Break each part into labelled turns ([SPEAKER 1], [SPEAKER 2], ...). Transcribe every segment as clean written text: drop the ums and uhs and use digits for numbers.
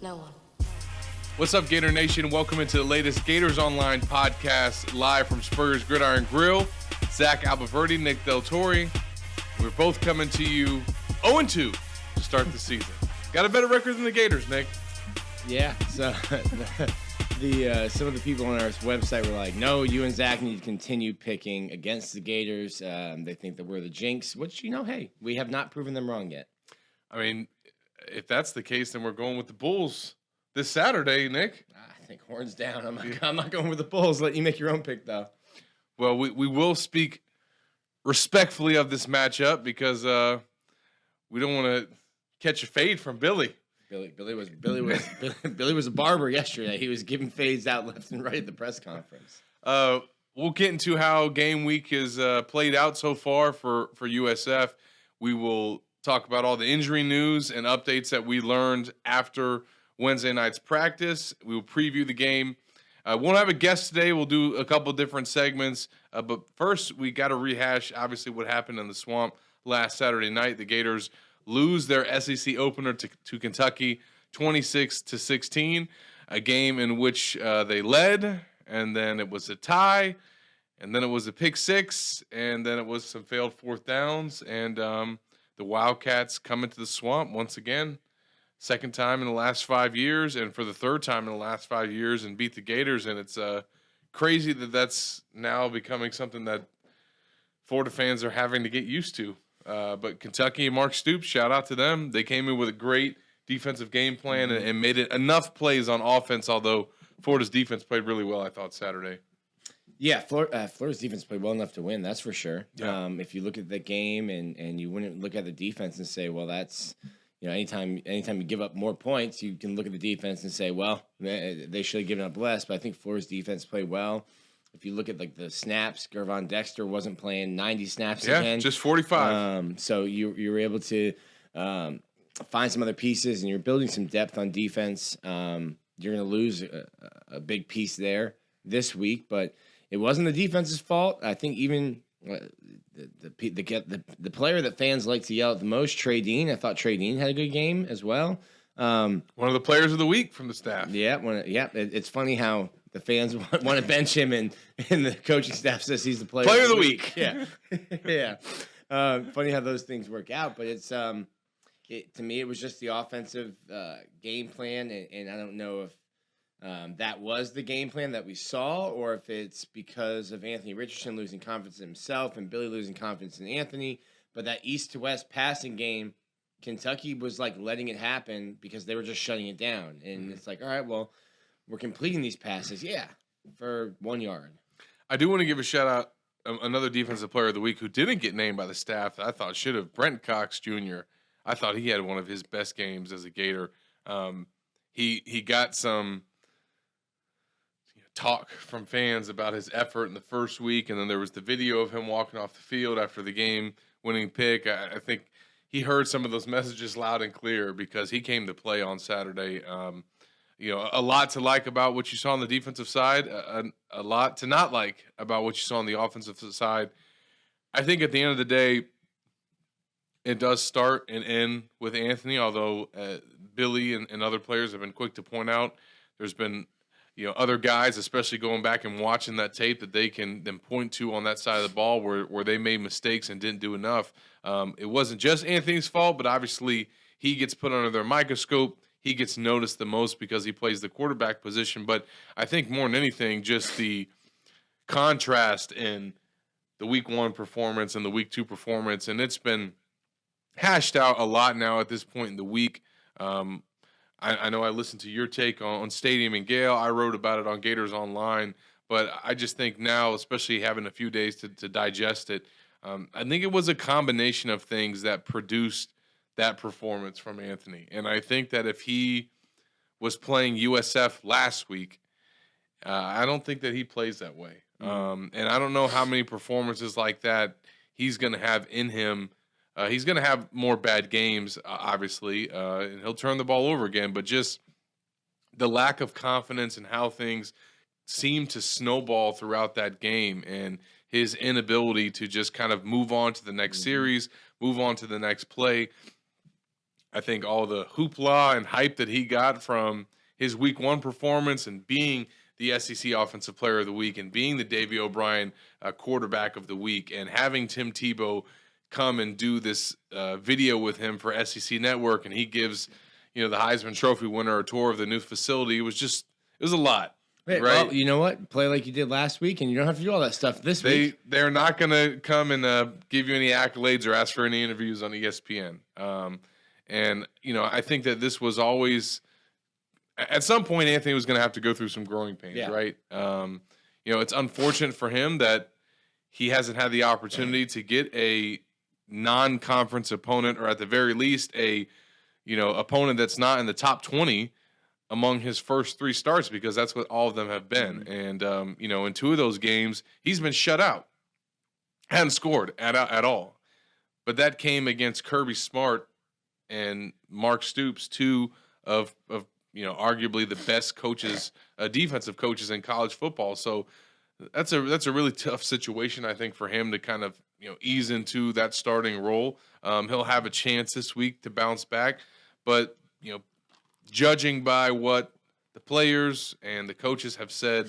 [SPEAKER 1] No one.
[SPEAKER 2] What's up, Gator Nation? Welcome into the latest Gators Online Podcast, live from Spurrier's Gridiron Grill. Zach Abolverdi, Nick Del Torre. We're both coming to you 0-2 to start the season. Got a better record than the Gators, Nick.
[SPEAKER 3] Yeah, so some of the people on our website were like, no, you and Zach need to continue picking against the Gators. They think that we're the jinx, which, hey, we have not proven them wrong yet.
[SPEAKER 2] I mean, if that's the case, then we're going with the Bulls this Saturday, Nick.
[SPEAKER 3] I think horns down. I'm not going with the Bulls. Let you make your own pick, though.
[SPEAKER 2] Well, we will speak respectfully of this matchup because we don't want to catch a fade from Billy.
[SPEAKER 3] Billy was a barber yesterday. He was giving fades out left and right at the press conference.
[SPEAKER 2] We'll get into how game week is played out so far for USF. We will talk about all the injury news and updates that we learned after Wednesday night's practice. We will preview the game. Won't have a guest today. We'll do a couple different segments. But first, we got to rehash, obviously, what happened in the Swamp last Saturday night. The Gators lose their SEC opener to Kentucky 26-16, a game in which they led, and then it was a tie, and then it was a pick six, and then it was some failed fourth downs, and the Wildcats come into the Swamp once again, second time in the last 5 years, and for the third time in the last 5 years, and beat the Gators, and it's crazy that that's now becoming something that Florida fans are having to get used to. But Kentucky and Mark Stoops, shout out to them. They came in with a great defensive game plan and made it enough plays on offense, although Florida's defense played really well, I thought, Saturday.
[SPEAKER 3] Yeah, Florida's defense played well enough to win, that's for sure.
[SPEAKER 2] Yeah.
[SPEAKER 3] If you look at the game and you wouldn't look at the defense and say, well, that's, anytime you give up more points, you can look at the defense and say, well, they should have given up less. But I think Florida's defense played well. If you look at the snaps, Gervon Dexter wasn't playing 90 snaps again.
[SPEAKER 2] Yeah, just 45.
[SPEAKER 3] So you were able to find some other pieces, and you're building some depth on defense. You're going to lose a big piece there this week, but it wasn't the defense's fault. I think even the player that fans like to yell at the most, Trey Dean. I thought Trey Dean had a good game as well.
[SPEAKER 2] One of the players of the week from the staff.
[SPEAKER 3] Yeah, it's funny how the fans want to bench him, and the coaching staff says he's the player
[SPEAKER 2] of the week.
[SPEAKER 3] Yeah, yeah. Funny how those things work out, but it's to me it was just the offensive game plan, and I don't know if that was the game plan that we saw, or if it's because of Anthony Richardson losing confidence in himself and Billy losing confidence in Anthony. But that east to west passing game, Kentucky was letting it happen because they were just shutting it down, and it's all right, well, we're completing these passes, for 1 yard.
[SPEAKER 2] I do want to give a shout out another defensive player of the week who didn't get named by the staff that I thought should have, Brent Cox Jr. I thought he had one of his best games as a Gator. He got some talk from fans about his effort in the first week, and then there was the video of him walking off the field after the game-winning pick. I think he heard some of those messages loud and clear because he came to play on Saturday. A lot to like about what you saw on the defensive side, a lot to not like about what you saw on the offensive side. I think at the end of the day, it does start and end with Anthony, although Billy and other players have been quick to point out there's been other guys, especially going back and watching that tape, that they can then point to on that side of the ball where they made mistakes and didn't do enough. It wasn't just Anthony's fault, but obviously he gets put under their microscope. He gets noticed the most because he plays the quarterback position. But I think more than anything, just the contrast in the week 1 performance and the week 2 performance, and it's been hashed out a lot now at this point in the week. I know I listened to your take on Stadium and Gale. I wrote about it on Gators Online. But I just think now, especially having a few days to digest it, I think it was a combination of things that produced that performance from Anthony. And I think that if he was playing USF last week, I don't think that he plays that way. And I don't know how many performances like that he's going to have in him. He's going to have more bad games, obviously, and he'll turn the ball over again. But just the lack of confidence in how things seemed to snowball throughout that game, and his inability to just kind of move on to the next series, move on to the next play. I think all the hoopla and hype that he got from his week 1 performance and being the SEC Offensive Player of the Week and being the Davey O'Brien Quarterback of the Week and having Tim Tebow come and do this video with him for SEC Network, and he gives the Heisman Trophy winner a tour of the new facility. It was a lot.
[SPEAKER 3] Right. Well, you know what? Play like you did last week, and you don't have to do all that stuff this week.
[SPEAKER 2] They're not going to come and give you any accolades or ask for any interviews on ESPN. And I think that this was always, at some point, Anthony was going to have to go through some growing pains, right? It's unfortunate for him that he hasn't had the opportunity to get a non-conference opponent, or at the very least a opponent that's not in the top 20 among his first 3 starts, because that's what all of them have been. And in 2 of those games, he's been shut out, hadn't scored at all. But that came against Kirby Smart and Mark Stoops, 2 of arguably the best coaches, defensive coaches in college football. So that's a really tough situation, I think, for him to kind of ease into that starting role. He'll have a chance this week to bounce back, but judging by what the players and the coaches have said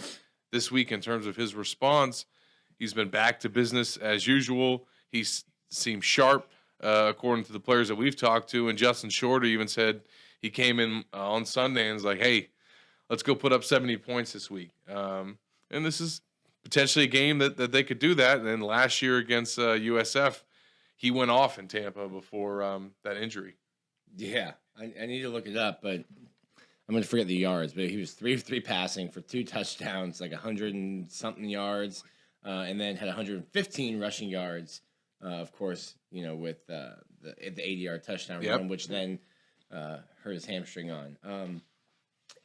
[SPEAKER 2] this week in terms of his response, he's been back to business as usual. He seems sharp, according to the players that we've talked to, and Justin Shorter even said he came in on Sunday and was like, "Hey, let's go put up 70 points this week." And this is potentially a game that they could do that. And then last year against USF, he went off in Tampa before that injury.
[SPEAKER 3] Yeah, I need to look it up, but I'm going to forget the yards. But he was 3 of 3 passing for 2 touchdowns, like 100 and something yards, and then had 115 rushing yards. Of course, with the 80-yard touchdown run, which then hurt his hamstring on.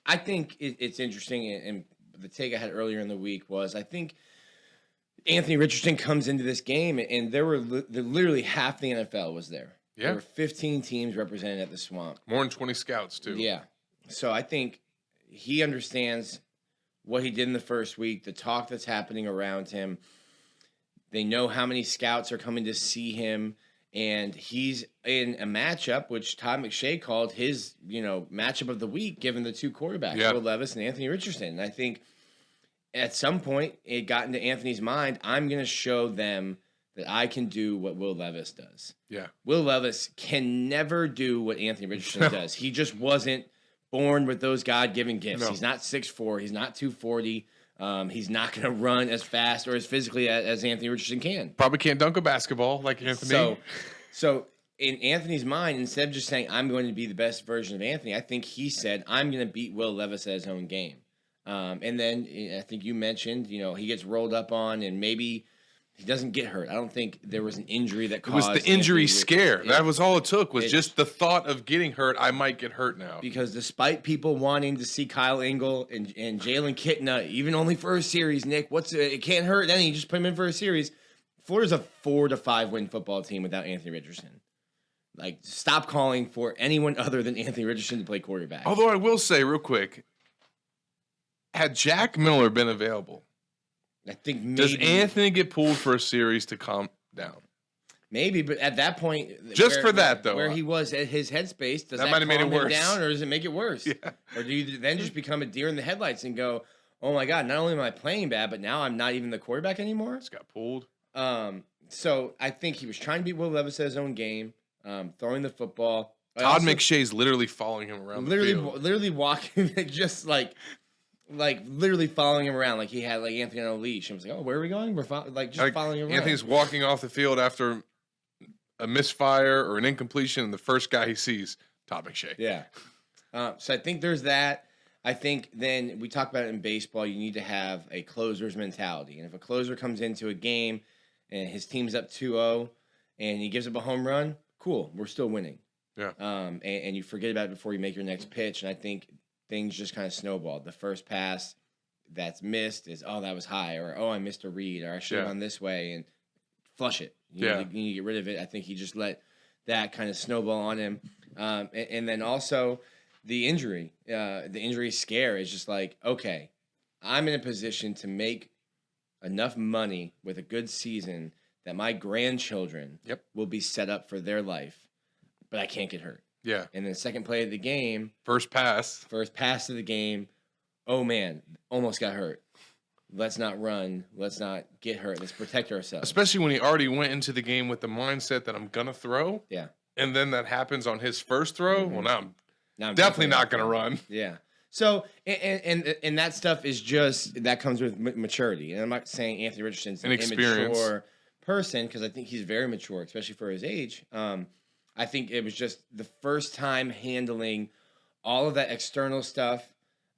[SPEAKER 3] I think it's interesting, and the take I had earlier in the week was, I think Anthony Richardson comes into this game, and there were literally half the NFL was there. Yeah. There were 15 teams represented at the Swamp.
[SPEAKER 2] More than 20 scouts, too.
[SPEAKER 3] Yeah. So I think he understands what he did in the first week, the talk that's happening around him. They know how many scouts are coming to see him, and he's in a matchup which Todd McShay called his, matchup of the week, given the 2 quarterbacks, Will Levis and Anthony Richardson. And I think at some point it got into Anthony's mind, I'm going to show them that I can do what Will Levis does. Yeah. Will Levis can never do what Anthony Richardson does. He just wasn't born with those God-given gifts. No. He's not 6'4". He's not 240. He's not going to run as fast or as physically as Anthony Richardson can.
[SPEAKER 2] Probably can't dunk a basketball like Anthony.
[SPEAKER 3] So in Anthony's mind, instead of just saying, I'm going to be the best version of Anthony, I think he said, I'm going to beat Will Levis at his own game. And then I think you mentioned, he gets rolled up on and maybe he doesn't get hurt. I don't think there was an injury that caused.
[SPEAKER 2] It was the injury scare. That was all it took, was just the thought of getting hurt. I might get hurt now.
[SPEAKER 3] Because despite people wanting to see Kyle Engel and Jalen Kitna, even only for a series, Nick, it can't hurt. Then you just put him in for a series. Florida's a 4 to 5 win football team without Anthony Richardson. Like, stop calling for anyone other than Anthony Richardson to play quarterback.
[SPEAKER 2] Although I will say real quick, had Jack Miller been available,
[SPEAKER 3] I think maybe.
[SPEAKER 2] Does Anthony get pulled for a series to calm down?
[SPEAKER 3] Maybe, but at that point, where he was at his headspace, does that calm him down, or does it make it worse? Yeah. Or do you then just become a deer in the headlights and go, "Oh my God, not only am I playing bad, but now I'm not even the quarterback anymore"?
[SPEAKER 2] Just got pulled.
[SPEAKER 3] So I think he was trying to beat Will Levis at his own game, throwing the football.
[SPEAKER 2] Todd McShay's literally following him around the field.
[SPEAKER 3] Literally walking, just like literally following him around, like he had like Anthony on a leash. I was like, "Oh, where are we going?" We're following him around.
[SPEAKER 2] Anthony's walking off the field after a misfire or an incompletion, and the first guy he sees, Todd McShay.
[SPEAKER 3] Yeah. So I think there's that. I think then we talk about it in baseball. You need to have a closer's mentality, and if a closer comes into a game and his team's up 2-0 and he gives up a home run, cool, we're still winning. Yeah. And you forget about it before you make your next pitch, and I think things just kind of snowballed. The first pass that's missed is, that was high, or, I missed a read, or I should have gone this way, and flush it. You need to get rid of it. I think he just let that kind of snowball on him. And then also the injury scare is just like, okay, I'm in a position to make enough money with a good season that my grandchildren will be set up for their life, but I can't get hurt.
[SPEAKER 2] Yeah.
[SPEAKER 3] And then second play of the game,
[SPEAKER 2] First pass
[SPEAKER 3] of the game. Oh man, almost got hurt. Let's not run. Let's not get hurt. Let's protect ourselves.
[SPEAKER 2] Especially when he already went into the game with the mindset that I'm gonna throw.
[SPEAKER 3] Yeah.
[SPEAKER 2] And then that happens on his first throw.
[SPEAKER 3] Mm-hmm.
[SPEAKER 2] Well, now I'm definitely not gonna run.
[SPEAKER 3] Yeah. So and that stuff is just that comes with maturity. And I'm not saying Anthony Richardson's an immature person, because I think he's very mature, especially for his age. I think it was just the first time handling all of that external stuff,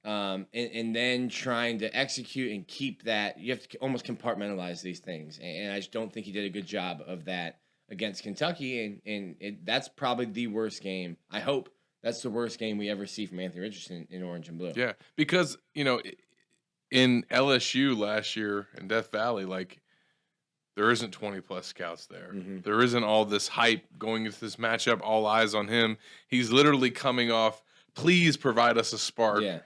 [SPEAKER 3] and then trying to execute and keep that. You have to almost compartmentalize these things, and I just don't think he did a good job of that against Kentucky, and that's probably the worst game. I hope that's the worst game we ever see from Anthony Richardson in orange and blue.
[SPEAKER 2] Yeah, because in LSU last year in Death Valley, like, there isn't 20-plus scouts there.
[SPEAKER 3] Mm-hmm.
[SPEAKER 2] There isn't all this hype going into this matchup, all eyes on him. He's literally coming off, please provide us a spark.
[SPEAKER 3] Yeah.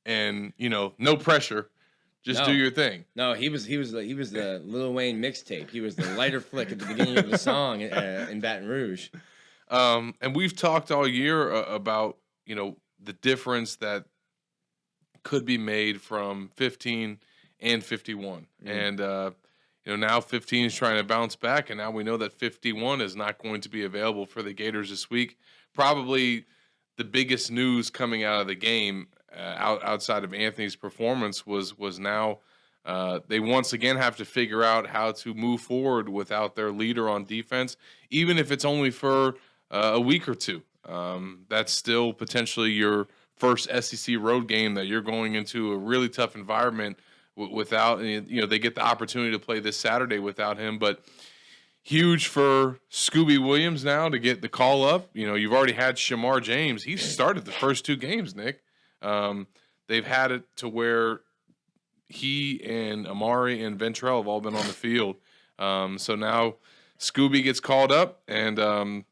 [SPEAKER 2] And, no pressure. Just do your thing.
[SPEAKER 3] No, he was the Lil Wayne mixtape. He was the lighter flick at the beginning of the song in Baton Rouge.
[SPEAKER 2] And we've talked all year about, the difference that could be made from 15 and 51. Mm. And, now 15 is trying to bounce back, and now we know that 51 is not going to be available for the Gators this week. Probably the biggest news coming out of the game outside of Anthony's performance was now they once again have to figure out how to move forward without their leader on defense, even if it's only for a week or two. That's still potentially your first SEC road game that you're going into a really tough environment without. They get the opportunity to play this Saturday without him, but huge for Scooby Williams now to get the call up. You've already had Shamar James. He started the first two games, Nick. They've had it to where he and Amari and Ventrell have all been on the field. So now Scooby gets called up, and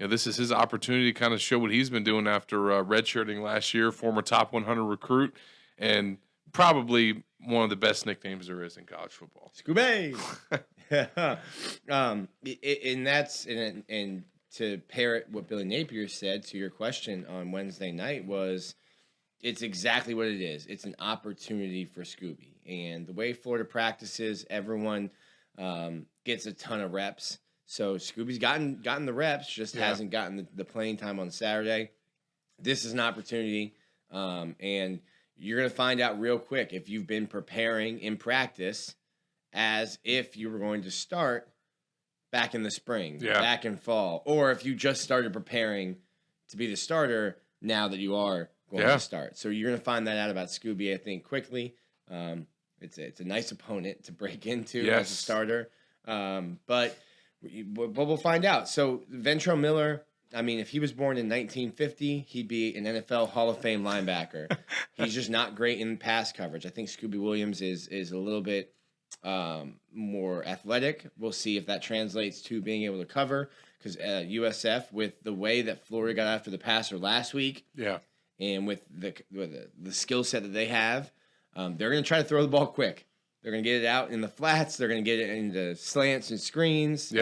[SPEAKER 2] this is his opportunity to kind of show what he's been doing after redshirting last year. Former top 100 recruit, and probably one of the best nicknames there is in college football.
[SPEAKER 3] Scooby. And to parrot what Billy Napier said to your question on Wednesday night was, it's exactly what it is. It's an opportunity for Scooby. And the way Florida practices, everyone gets a ton of reps. So Scooby's gotten the reps, just hasn't gotten the playing time on Saturday. This is an opportunity, and you're going to find out real quick if you've been preparing in practice as if you were going to start back in the spring, back in fall, or if you just started preparing to be the starter now that you are going to start. So you're going to find that out about Scooby, I think, quickly. It's a nice opponent to break into as a starter, but we'll find out. So Ventrell Miller, I mean, if he was born in 1950, he'd be an NFL Hall of Fame linebacker. He's just not great in pass coverage. I think Scooby Williams is a little bit more athletic. We'll see if that translates to being able to cover, because USF, with the way that Florida got after the passer last week, and with the skill set that they have, they're going to try to throw the ball quick. They're going to get it out in the flats. They're going to get it into slants and screens.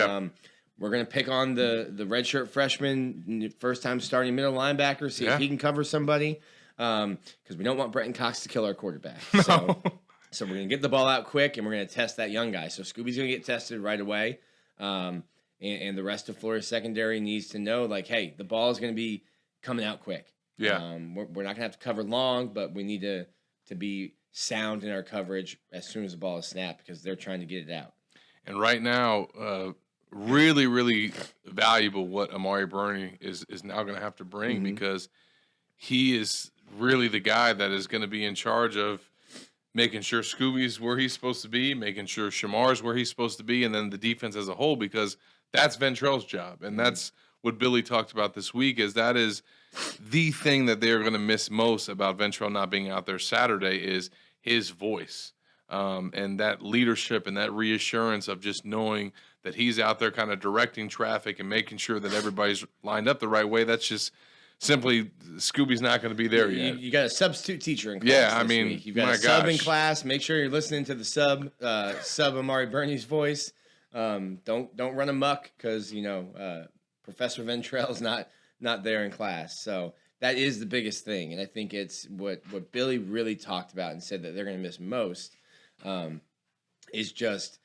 [SPEAKER 3] We're going to pick on the redshirt freshman, first time starting middle linebacker, see if he can cover somebody, because we don't want Brent Cox to kill our quarterback. So we're going to get the ball out quick, and we're going to test that young guy. So Scooby's going to get tested right away, and the rest of Florida's secondary needs to know, like, hey, the ball is going to be coming out quick. We're not going to have to cover long, but we need to be sound in our coverage as soon as the ball is snapped, because they're trying to get it out. And
[SPEAKER 2] right now, really, really valuable what Amari Burney is now going to have to bring, because he is really the guy that is going to be in charge of making sure Scooby's where he's supposed to be, making sure Shamar's where he's supposed to be, and then the defense as a whole, because that's Ventrell's job. And that's what Billy talked about this week, is that is the thing that they're going to miss most about Ventrell not being out there Saturday is his voice, and that leadership and that reassurance of just knowing that he's out there kind of directing traffic and making sure that everybody's lined up the right way. That's just simply Scooby's not going to be there yet.
[SPEAKER 3] You got a substitute teacher in class this week. You've got a sub in class. Make sure you're listening to the sub Amari Burney's voice. Don't run amok, because Professor Ventrell's not not there in class. So that is the biggest thing. And I think it's what Billy really talked about and said that they're going to miss most is just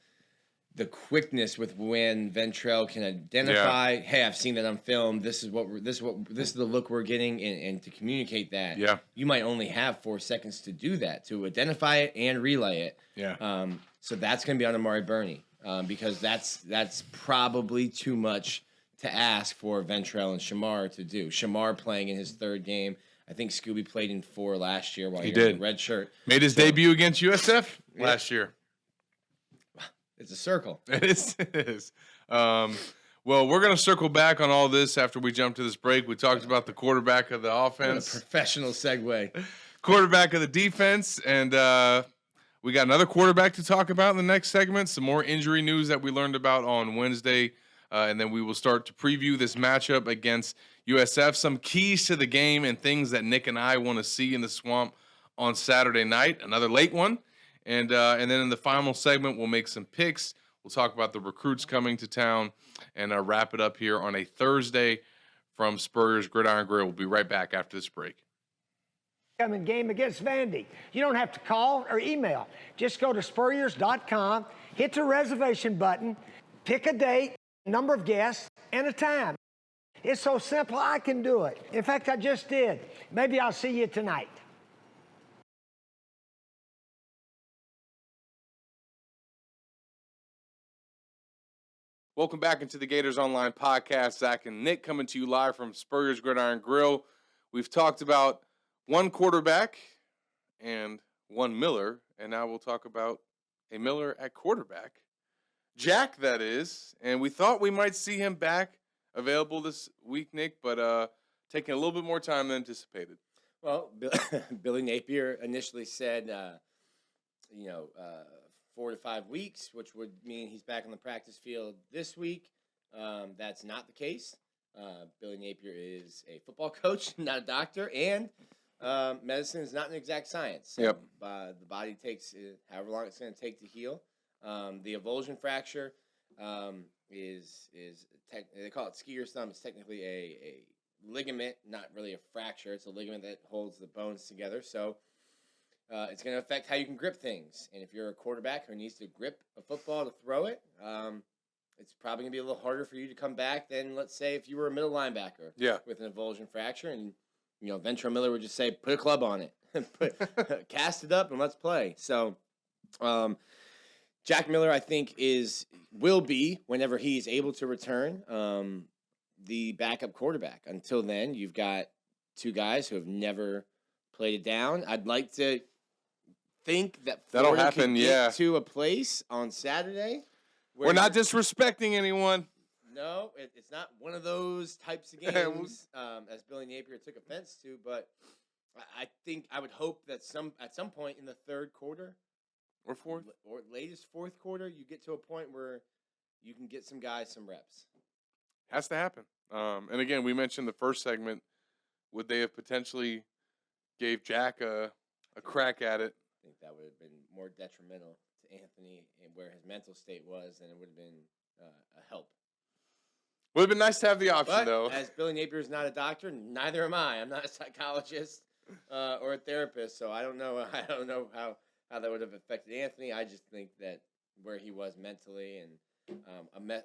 [SPEAKER 3] the quickness with when Ventrell can identify, hey, I've seen that on film. This is the look we're getting, and to communicate that.
[SPEAKER 2] Yeah.
[SPEAKER 3] You might only have 4 seconds to do that, to identify it and relay it.
[SPEAKER 2] Yeah.
[SPEAKER 3] So that's going to be on Amari Burney because that's probably too much to ask for Ventrell and Shamar to do. Shamar playing in his 3rd game. I think Scooby played in 4 last year while he did. The red shirt.
[SPEAKER 2] Made his debut against USF last year.
[SPEAKER 3] It's a circle.
[SPEAKER 2] It is. Well, we're going to circle back on all this after we jump to this break. We talked about the quarterback of the offense.
[SPEAKER 3] What a professional segue.
[SPEAKER 2] Quarterback of the defense. And we got another quarterback to talk about in the next segment. Some more injury news that we learned about on Wednesday. And then we will start to preview this matchup against USF. Some keys to the game and things that Nick and I want to see in the Swamp on Saturday night. Another late one. And then in the final segment, we'll make some picks. We'll talk about the recruits coming to town and wrap it up here on a Thursday from Spurrier's Gridiron Grill. We'll be right back after this break.
[SPEAKER 1] Coming game against Vandy. You don't have to call or email. Just go to spurriers.com, hit the reservation button, pick a date, number of guests, and a time. It's so simple, I can do it. In fact, I just did. Maybe I'll see you tonight.
[SPEAKER 2] Welcome back into the Gators Online Podcast. Zach and Nick coming to you live from Spurrier's Gridiron Grill. We've talked about one quarterback and one Miller, and now we'll talk about a Miller at quarterback. Jack, that is. And we thought we might see him back available this week, Nick, but taking a little bit more time than anticipated.
[SPEAKER 3] Well, Billy Napier initially said, 4 to 5 weeks, which would mean he's back on the practice field this week. That's not the case. Billy Napier is a football coach, not a doctor, and medicine is not an exact science. So,
[SPEAKER 2] yep.
[SPEAKER 3] The body takes however long it's going to take to heal. The avulsion fracture is they call it skier's thumb. It's technically a ligament, not really a fracture. It's a ligament that holds the bones together. So it's going to affect how you can grip things. And if you're a quarterback who needs to grip a football to throw it, it's probably going to be a little harder for you to come back than, let's say, if you were a middle linebacker with an avulsion fracture. And, Ventrell Miller would just say, put a club on it. Cast it up and let's play. So Jack Miller, I think, will be, whenever he's able to return, the backup quarterback. Until then, you've got 2 guys who have never played it down. I'd like to think that
[SPEAKER 2] that'll
[SPEAKER 3] Florida
[SPEAKER 2] happen,
[SPEAKER 3] can get to a place on Saturday.
[SPEAKER 2] We're not disrespecting anyone.
[SPEAKER 3] No, it's not one of those types of games, as Billy Napier took offense to. But I would hope that at some point in the 3rd quarter
[SPEAKER 2] or 4th
[SPEAKER 3] or latest 4th quarter, you get to a point where you can get some guys some reps.
[SPEAKER 2] Has to happen. And again, we mentioned the first segment. Would they have potentially gave Jack a crack at it?
[SPEAKER 3] I think that would have been more detrimental to Anthony and where his mental state was than it would have been a help.
[SPEAKER 2] Would have been nice to have the option, though.
[SPEAKER 3] As Billy Napier is not a doctor, neither am I. I'm not a psychologist or a therapist, so I don't know. I don't know how that would have affected Anthony. I just think that where he was mentally, and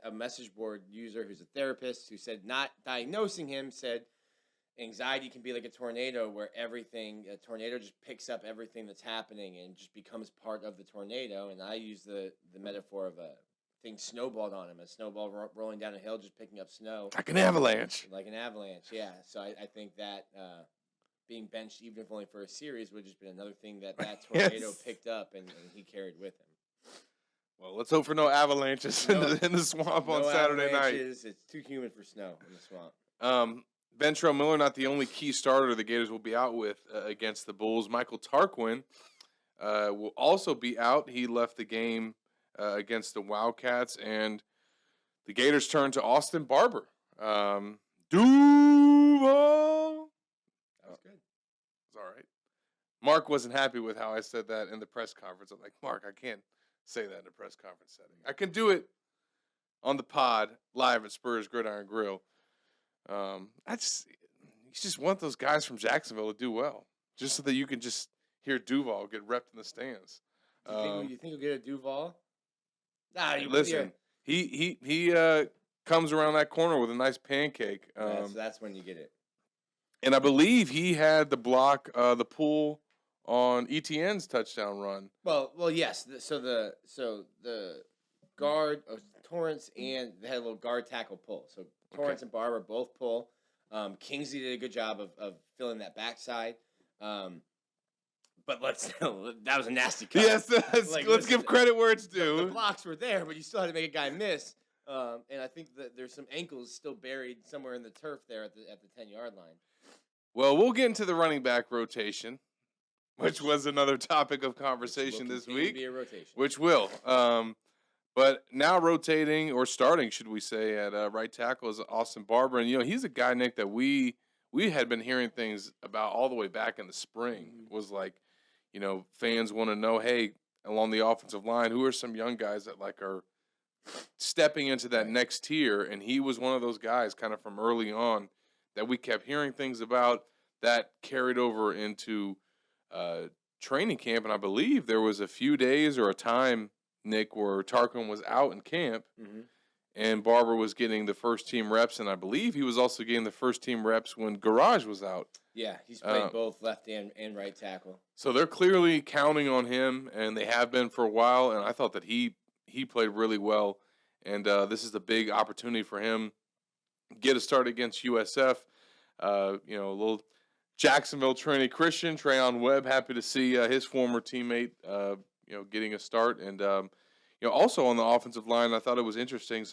[SPEAKER 3] a message board user who's a therapist who said, not diagnosing him, said anxiety can be like a tornado, where a tornado just picks up everything that's happening and just becomes part of the tornado. And I use the metaphor of a thing snowballed on him, a snowball rolling down a hill, just picking up snow.
[SPEAKER 2] Like an avalanche.
[SPEAKER 3] Like an avalanche, yeah. So I think that being benched, even if only for a series, would have just been another thing that tornado picked up and he carried with him.
[SPEAKER 2] Well, let's hope for no avalanches in the swamp on Saturday night.
[SPEAKER 3] It's too humid for snow in the swamp.
[SPEAKER 2] Ventrell Miller, not the only key starter the Gators will be out with against the Bulls. Michael Tarquin will also be out. He left the game against the Wildcats, and the Gators turn to Austin Barber. Duval.
[SPEAKER 3] That was good.
[SPEAKER 2] It's all right. Mark wasn't happy with how I said that in the press conference. I'm like, Mark, I can't say that in a press conference setting. I can do it on the pod live at Spurs Gridiron Grill. He's just one of those guys from Jacksonville to do well, just so that you can just hear Duval get repped in the stands.
[SPEAKER 3] You think you'll get a Duval? Nah,
[SPEAKER 2] Listen, he comes around that corner with a nice pancake.
[SPEAKER 3] So that's when you get it.
[SPEAKER 2] And I believe he had the block, the pull on ETN's touchdown run.
[SPEAKER 3] Well, yes. So the guard, Torrance, and they had a little guard tackle pull. So Torrance and Barber both pull. Kingsley did a good job of filling that backside. But that was a nasty cut.
[SPEAKER 2] Yes, let's give credit where it's due.
[SPEAKER 3] The blocks were there, but you still had to make a guy miss. And I think that there's some ankles still buried somewhere in the turf there at the 10-yard line.
[SPEAKER 2] Well, we'll get into the running back rotation, which was another topic of conversation this week.
[SPEAKER 3] Be a rotation.
[SPEAKER 2] Which will. But now rotating, or starting, should we say, at right tackle is Austin Barber. And, he's a guy, Nick, that we had been hearing things about all the way back in the spring.
[SPEAKER 3] Mm-hmm.
[SPEAKER 2] Was like, fans want to know, hey, along the offensive line, who are some young guys that, are stepping into that next tier? And he was one of those guys kind of from early on that we kept hearing things about that carried over into training camp. And I believe there was a few days or a time, Nick, where Tarquin was out in camp and Barber was getting the first team reps. And I believe he was also getting the first team reps when Garage was out.
[SPEAKER 3] Yeah, he's played both left and right tackle.
[SPEAKER 2] So they're clearly counting on him, and they have been for a while. And I thought that he played really well. And this is a big opportunity for him. Get a start against USF. A little Jacksonville trainee Christian, Trayon Webb, happy to see his former teammate, getting a start. And, also on the offensive line, I thought it was interesting.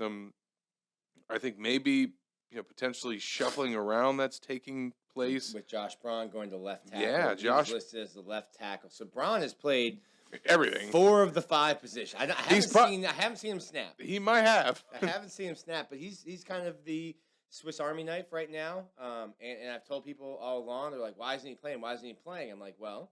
[SPEAKER 2] I think maybe, potentially shuffling around that's taking place.
[SPEAKER 3] With Josh Braun going to left tackle.
[SPEAKER 2] Yeah, Josh.
[SPEAKER 3] He's listed as the left tackle. So Braun has played
[SPEAKER 2] everything.
[SPEAKER 3] 4 of the 5 positions. I haven't seen him snap.
[SPEAKER 2] He might have.
[SPEAKER 3] I haven't seen him snap, but he's kind of the Swiss Army knife right now. And I've told people all along, they're like, why isn't he playing? Why isn't he playing? I'm like, well,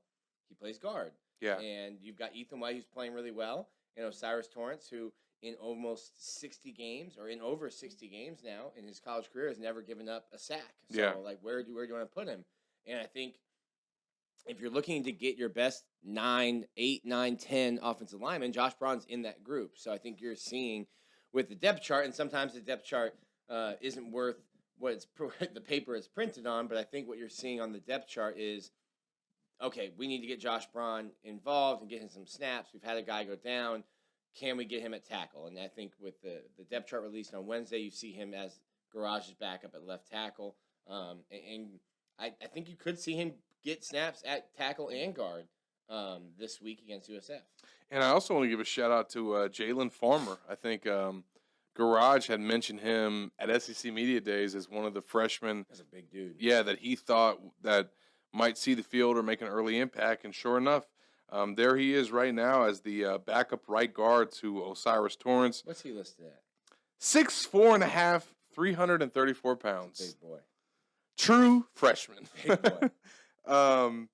[SPEAKER 3] he plays guard.
[SPEAKER 2] Yeah.
[SPEAKER 3] And you've got Ethan White, who's playing really well, and Osiris Torrance, who in almost 60 games, or in over 60 games now in his college career, has never given up a sack. So, where do you want to put him? And I think if you're looking to get your best 8, 9, 10 offensive linemen, Josh Braun's in that group. So I think you're seeing with the depth chart, and sometimes the depth chart isn't worth what the paper is printed on, but I think what you're seeing on the depth chart is, okay, we need to get Josh Braun involved and get him some snaps. We've had a guy go down. Can we get him at tackle? And I think with the depth chart released on Wednesday, you see him as Garage's backup at left tackle. And I think you could see him get snaps at tackle and guard this week against USF.
[SPEAKER 2] And I also want to give a shout out to Jalen Farmer. I think Garage had mentioned him at SEC Media Days as one of the freshmen.
[SPEAKER 3] That's a big dude.
[SPEAKER 2] Yeah, that he thought that might see the field or make an early impact. And sure enough, there he is right now as the backup right guard to Osiris Torrance.
[SPEAKER 3] What's he listed at?
[SPEAKER 2] 6'4.5", 334 pounds.
[SPEAKER 3] Big boy.
[SPEAKER 2] True freshman.
[SPEAKER 3] Big boy.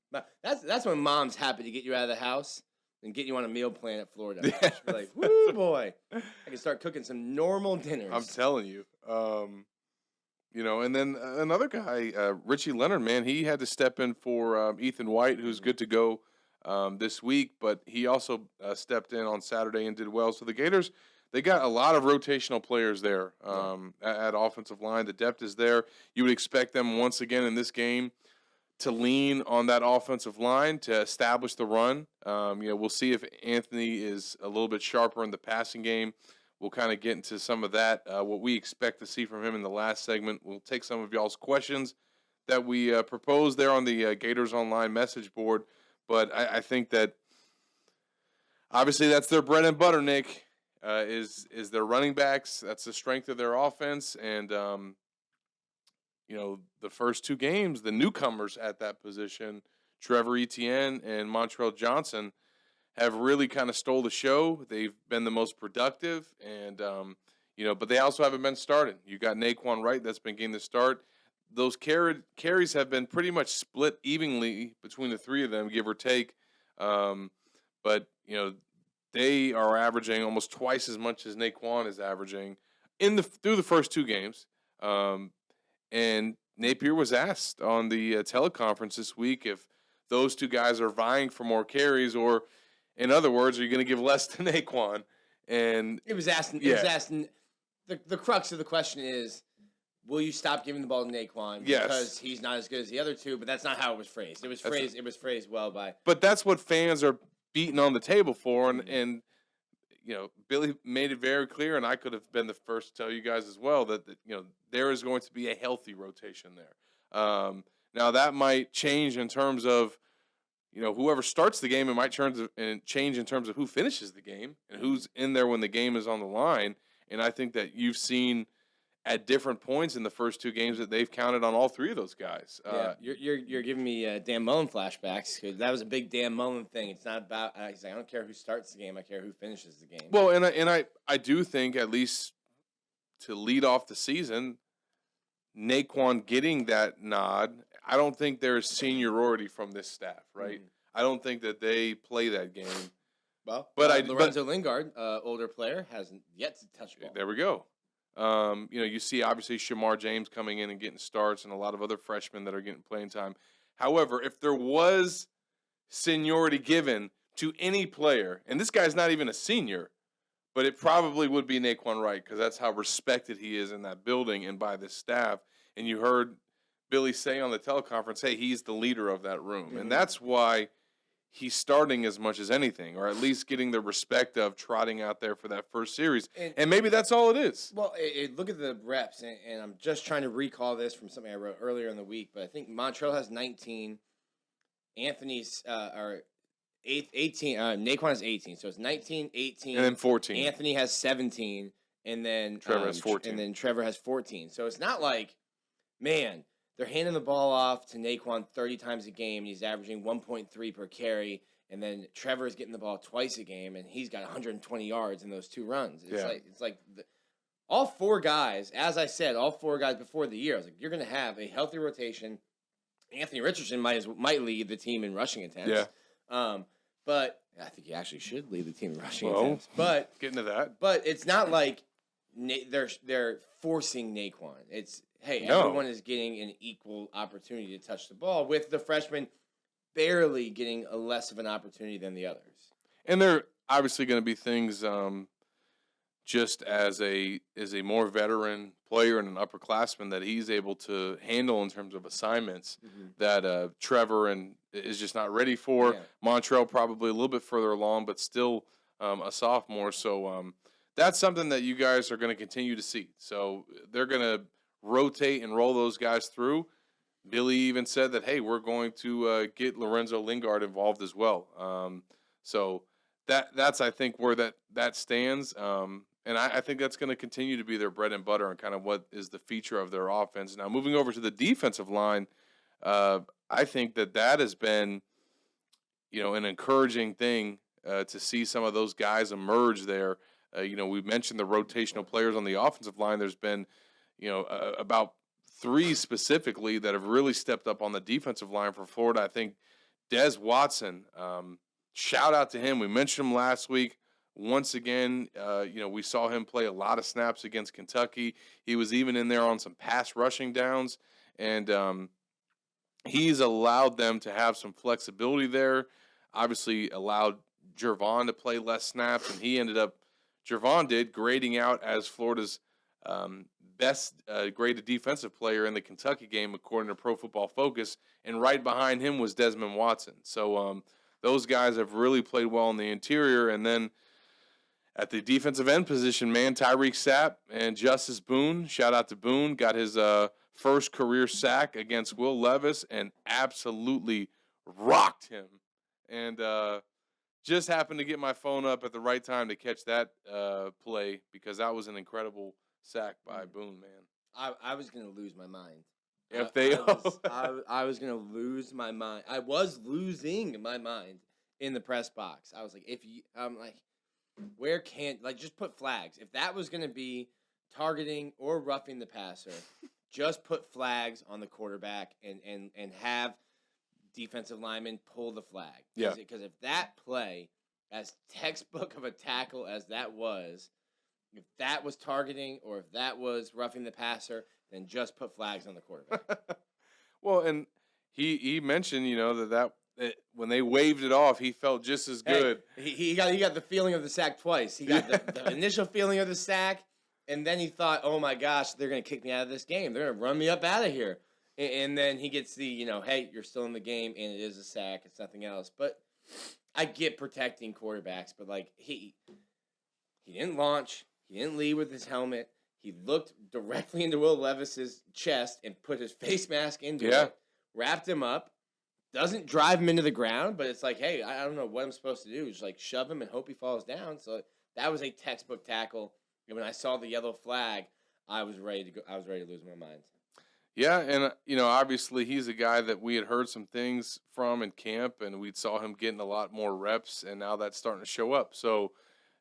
[SPEAKER 3] That's when mom's happy to get you out of the house and get you on a meal plan at Florida.
[SPEAKER 2] Yeah.
[SPEAKER 3] She'll be like, woo, boy. I can start cooking some normal dinners.
[SPEAKER 2] I'm telling you. And then another guy, Richie Leonard, man, he had to step in for Ethan White, who's good to go this week, but he also stepped in on Saturday and did well. So the Gators, they got a lot of rotational players there at offensive line. The depth is there. You would expect them once again in this game to lean on that offensive line to establish the run. We'll see if Anthony is a little bit sharper in the passing game. We'll kind of get into some of that, what we expect to see from him in the last segment. We'll take some of y'all's questions that we proposed there on the Gators Online message board. But I think that obviously that's their bread and butter, Nick, is their running backs. That's the strength of their offense. And, the first 2 games, the newcomers at that position, Trevor Etienne and Montrell Johnson, have really kind of stole the show. They've been the most productive, and but they also haven't been started. You got Naquan Wright that's been getting the start. Those carries have been pretty much split evenly between the 3 of them, give or take. But they are averaging almost twice as much as Naquan is averaging through the first 2 games. And Napier was asked on the teleconference this week if those two guys are vying for more carries, or, in other words, are you going to give less to Naquan? And
[SPEAKER 3] It was asking.
[SPEAKER 2] Yeah.
[SPEAKER 3] It was asking. The crux of the question is, will you stop giving the ball to Naquan because he's not as good as the other two? But that's not how it was phrased. It was phrased well by.
[SPEAKER 2] But that's what fans are beating on the table for, and Billy made it very clear, and I could have been the first to tell you guys as well that there is going to be a healthy rotation there. Now that might change in terms of whoever starts the game. It might change in terms of who finishes the game and who's in there when the game is on the line. And I think that you've seen at different points in the first two games that they've counted on all three of those guys.
[SPEAKER 3] You're giving me Dan Mullen flashbacks, because that was a big Dan Mullen thing. It's not about he's like, I don't care who starts the game, I care who finishes the game.
[SPEAKER 2] Well, and I do think, at least to lead off the season, Naquan getting that nod, I don't think there's seniority from this staff, right? I don't think that they play that game.
[SPEAKER 3] Well,
[SPEAKER 2] but
[SPEAKER 3] Lorenzo Lingard, older player, hasn't yet to touch the ball.
[SPEAKER 2] There we go. You see obviously Shamar James coming in and getting starts, and a lot of other freshmen that are getting playing time. However, if there was seniority given to any player, and this guy's not even a senior, but it probably would be Naquan Wright, because that's how respected he is in that building and by this staff. And you heard Billy say on the teleconference, hey, he's the leader of that room. Mm-hmm. And that's why he's starting as much as anything, or at least getting the respect of trotting out there for that first series. And maybe that's all it is.
[SPEAKER 3] Well, look at the reps, and I'm just trying to recall this from something I wrote earlier in the week, but I think Montrell has 19, Anthony's 18, Naquan has 18, so it's 19, 18.
[SPEAKER 2] And then 14.
[SPEAKER 3] Anthony has 17, and then
[SPEAKER 2] Trevor has 14.
[SPEAKER 3] And then Trevor has 14. So it's not like, man, they're handing the ball off to Naquan 30 times a game, and he's averaging 1.3 per carry. And then Trevor's getting the ball twice a game, and he's got 120 yards in those two runs. It's like all four guys, as I said, all four guys before the year, I was like, you're going to have a healthy rotation. Anthony Richardson might lead the team in rushing attempts.
[SPEAKER 2] Yeah.
[SPEAKER 3] But I think he actually should lead the team in rushing attempts. But
[SPEAKER 2] getting to that.
[SPEAKER 3] But it's not like they're forcing Naquan. It's, hey, everyone is getting an equal opportunity to touch the ball, with the freshmen barely getting a less of an opportunity than the others.
[SPEAKER 2] And there are obviously going to be things, just as a more veteran player and an upperclassman, that he's able to handle in terms of assignments that Trevor is just not ready for. Yeah. Montrell probably a little bit further along, but still a sophomore. So that's something that you guys are going to continue to see. So they're going to rotate and roll those guys through. Billy even said that, hey, we're going to get Lorenzo Lingard involved as well. So that's I think where that stands. And I think that's going to continue to be their bread and butter and kind of what is the feature of their offense. Now, moving over to the defensive line, I think that has been, an encouraging thing to see some of those guys emerge there. We mentioned the rotational players on the offensive line. There's been, about three specifically that have really stepped up on the defensive line for Florida. I think Des Watson, shout out to him. We mentioned him last week. Once again, we saw him play a lot of snaps against Kentucky. He was even in there on some pass rushing downs, and he's allowed them to have some flexibility there. Obviously allowed Jervon to play less snaps, and Jervon did, grading out as Florida's best graded defensive player in the Kentucky game, according to Pro Football Focus, and right behind him was Desmond Watson. So those guys have really played well in the interior. And then at the defensive end position, Tyreek Sapp and Justice Boone, shout out to Boone, got his first career sack against Will Levis and absolutely rocked him. And just happened to get my phone up at the right time to catch that play, because that was an incredible sack by Boone, man.
[SPEAKER 3] I was going to lose my mind.
[SPEAKER 2] I
[SPEAKER 3] was going to lose my mind. I was losing my mind in the press box. I was like, where can't, just put flags. If that was going to be targeting or roughing the passer, just put flags on the quarterback and have defensive linemen pull the flag.
[SPEAKER 2] Yeah.
[SPEAKER 3] Because if that play, as textbook of a tackle as that was, if that was targeting or if that was roughing the passer, than just put flags on the quarterback.
[SPEAKER 2] Well, and he mentioned, that when they waved it off, he felt just as good.
[SPEAKER 3] Hey, he got the feeling of the sack twice. He got the initial feeling of the sack, and then he thought, oh my gosh, they're going to kick me out of this game. They're going to run me up out of here. And then he gets the, hey, you're still in the game, and it is a sack. It's nothing else. But I get protecting quarterbacks, but he didn't launch. He didn't lead with his helmet. He looked directly into Will Levis's chest and put his face mask into it, wrapped him up. Doesn't drive him into the ground, but it's like, hey, I don't know what I'm supposed to do. Just shove him and hope he falls down. So that was a textbook tackle. And when I saw the yellow flag, I was ready to go. I was ready to lose my mind.
[SPEAKER 2] Yeah, and obviously he's a guy that we had heard some things from in camp, and we saw him getting a lot more reps, and now that's starting to show up. So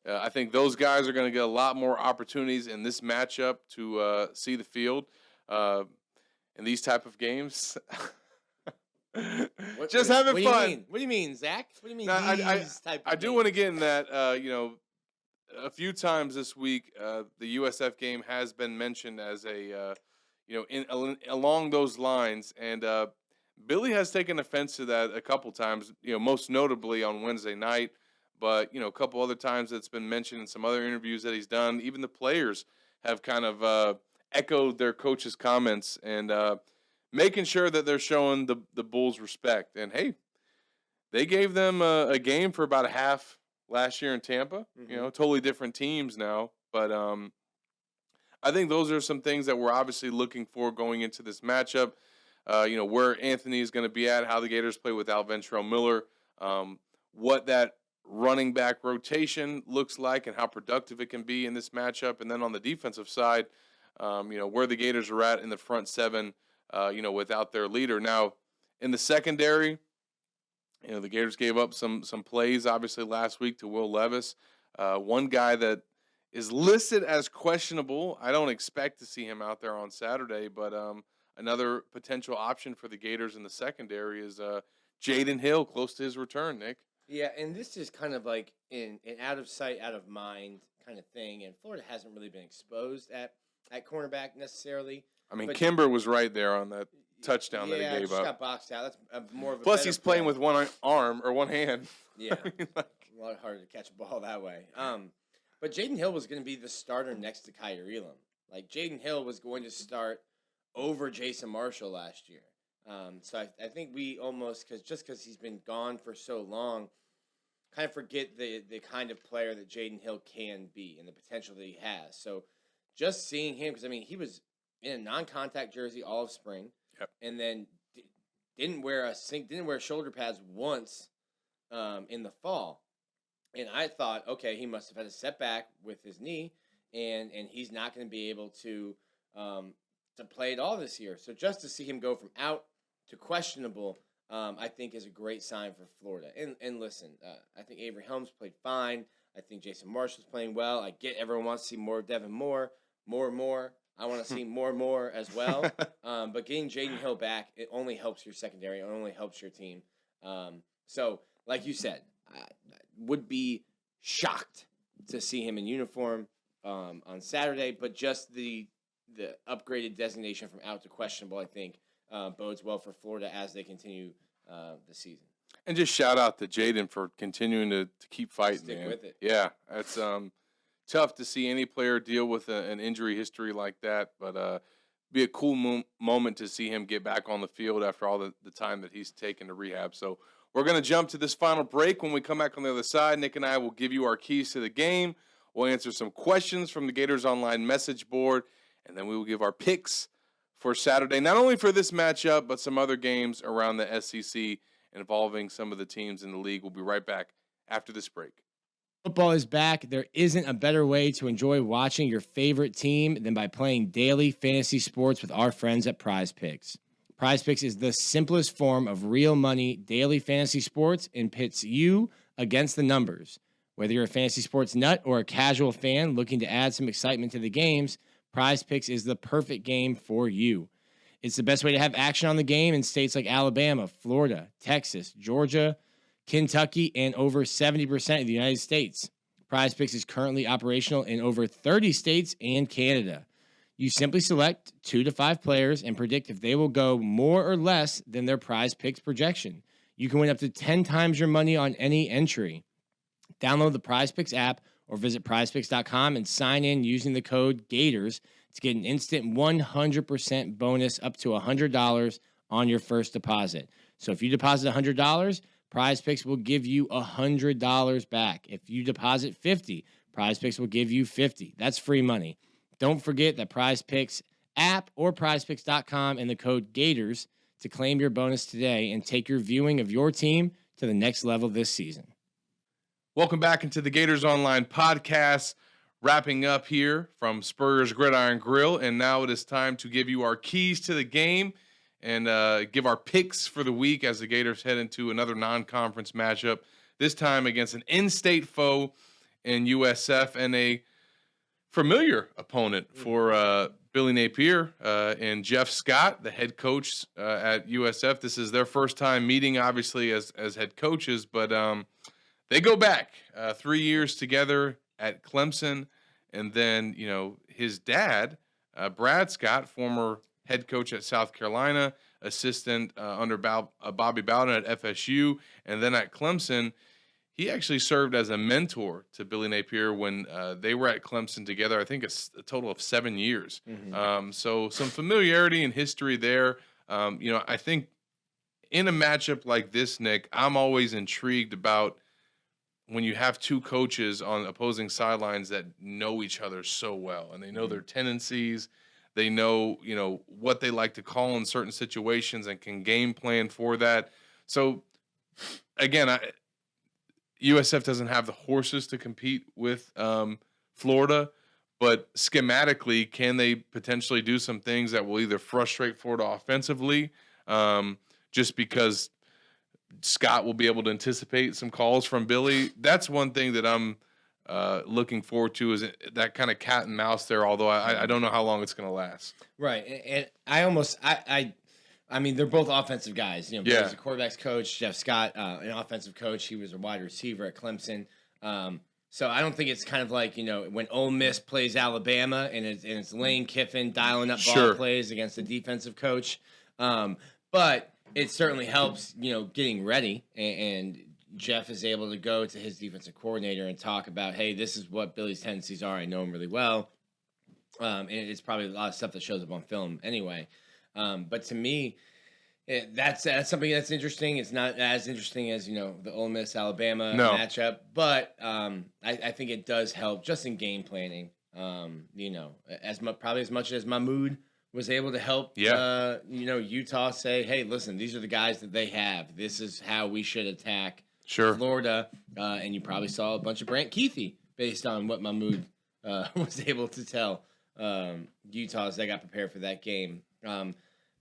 [SPEAKER 2] I think those guys are going to get a lot more opportunities in this matchup to see the field in these type of games. Just having fun.
[SPEAKER 3] What do you mean, Zach? What do you mean?
[SPEAKER 2] No, I do want to get in that. A few times this week, the USF game has been mentioned as a along those lines, and Billy has taken offense to that a couple times. Most notably on Wednesday night, but a couple other times it's been mentioned in some other interviews that he's done. Even the players have kind of echoed their coach's comments and making sure that they're showing the Bulls respect. And hey, they gave them a game for about a half last year in Tampa.
[SPEAKER 3] Mm-hmm.
[SPEAKER 2] Totally different teams now, but I think those are some things that we're obviously looking for going into this matchup. Where Anthony is going to be at, how the Gators play with Ventrell Miller, what that running back rotation looks like, and how productive it can be in this matchup. And then on the defensive side, where the Gators are at in the front seven, without their leader. Now, in the secondary, the Gators gave up some plays, obviously, last week to Will Levis. One guy that is listed as questionable. I don't expect to see him out there on Saturday, but another potential option for the Gators in the secondary is Jaden Hill, close to his return, Nick.
[SPEAKER 3] Yeah, and this is kind of like an out of sight, out of mind kind of thing, and Florida hasn't really been exposed at cornerback necessarily.
[SPEAKER 2] I mean, Kimber was right there on that touchdown that he gave up.
[SPEAKER 3] Got boxed out. That's more of a
[SPEAKER 2] Plus, he's playing with one arm or one hand.
[SPEAKER 3] Yeah, a lot harder to catch a ball that way. But Jaden Hill was going to be the starter next to Kyer Elam. Jaden Hill was going to start over Jason Marshall last year. So I think we almost, because he's been gone for so long, kind of forget the kind of player that Jaden Hill can be and the potential that he has. So just seeing him, because he was in a non-contact jersey all of spring, and then didn't wear shoulder pads once in the fall. And I thought, okay, he must have had a setback with his knee, and he's not going to be able to play at all this year. So just to see him go from out to questionable, I think is a great sign for Florida. And listen, I think Avery Helms played fine. I think Jason Marshall's playing well. I get everyone wants to see more of Devin Moore. I want to see more as well. But getting Jaden Hill back, it only helps your secondary. It only helps your team. So, like you said, I would be shocked to see him in uniform on Saturday. But just the upgraded designation from out to questionable, I think, bodes well for Florida as they continue the season.
[SPEAKER 2] And just shout out to Jaden for continuing to keep fighting.
[SPEAKER 3] Stick with it.
[SPEAKER 2] Yeah, it's tough to see any player deal with an injury history like that, but be a cool moment to see him get back on the field after all the time that he's taken to rehab. So we're going to jump to this final break. When we come back on the other side, Nick and I will give you our keys to the game. We'll answer some questions from the Gators Online message board, and then we will give our picks for Saturday, not only for this matchup, but some other games around the SEC involving some of the teams in the league. We'll be right back after this break.
[SPEAKER 3] Football is back. There isn't a better way to enjoy watching your favorite team than by playing daily fantasy sports with our friends at Prize Picks. Prize Picks is the simplest form of real money daily fantasy sports and pits you against the numbers. Whether you're a fantasy sports nut or a casual fan looking to add some excitement to the games, Prize Picks is the perfect game for you. It's the best way to have action on the game in states like Alabama, Florida, Texas, Georgia, Kentucky, and over 70% of the United States. Prize Picks is currently operational in over 30 states and Canada. You simply select 2 to 5 players and predict if they will go more or less than their Prize Picks projection. You can win up to 10 times your money on any entry. Download the Prize Picks app or visit prizepicks.com and sign in using the code GATORS to get an instant 100% bonus up to $100 on your first deposit. So if you deposit $100, Prize Picks will give you $100 back. If you deposit $50, Prize Picks will give you $50. That's free money. Don't forget that Prize Picks app or prizepicks.com and the code GATORS to claim your bonus today and take your viewing of your team to the next level this season.
[SPEAKER 2] Welcome back into the Gators Online Podcast. Wrapping up here from Spurrier's Gridiron Grill, and now it is time to give you our keys to the game and give our picks for the week as the Gators head into another non-conference matchup, this time against an in-state foe in USF and a familiar opponent for Billy Napier and Jeff Scott, the head coach at USF. This is their first time meeting, obviously, as head coaches, but they go back 3 years together at Clemson, and then, you know, his dad, Brad Scott, former head coach at South Carolina, assistant under Bobby Bowden at FSU, and then at Clemson, he actually served as a mentor to Billy Napier when they were at Clemson together. I think it's a total of 7 years. Mm-hmm. So some familiarity and history there. You know, I think in a matchup like this, Nick, I'm always intrigued about when you have two coaches on opposing sidelines that know each other so well, and they know their tendencies, they know, you know, what they like to call in certain situations and can game plan for that. So again, USF doesn't have the horses to compete with Florida, but schematically, can they potentially do some things that will either frustrate Florida offensively, just because Scott will be able to anticipate some calls from Billy? That's one thing that I'm looking forward to, is that kind of cat and mouse there, although I don't know how long it's going to last.
[SPEAKER 3] Right. And I mean, they're both offensive guys. You know, Billy's a quarterback's coach, Jeff Scott, an offensive coach. He was a wide receiver at Clemson. So I don't think it's kind of like, you know, when Ole Miss plays Alabama and it's Lane Kiffin dialing up ball plays against a defensive coach. But it certainly helps, you know, getting ready, and Jeff is able to go to his defensive coordinator and talk about, hey, this is what Billy's tendencies are. I know him really well. And it's probably a lot of stuff that shows up on film anyway. But to me, that's something that's interesting. It's not as interesting as, you know, the Ole Miss Alabama matchup, but I think it does help just in game planning. You know, probably as much as Mahmoud was able to help, you know, Utah say, hey, listen, these are the guys that they have. This is how we should attack Florida. And you probably saw a bunch of Brant Keithy based on what Mahmoud was able to tell Utah as they got prepared for that game.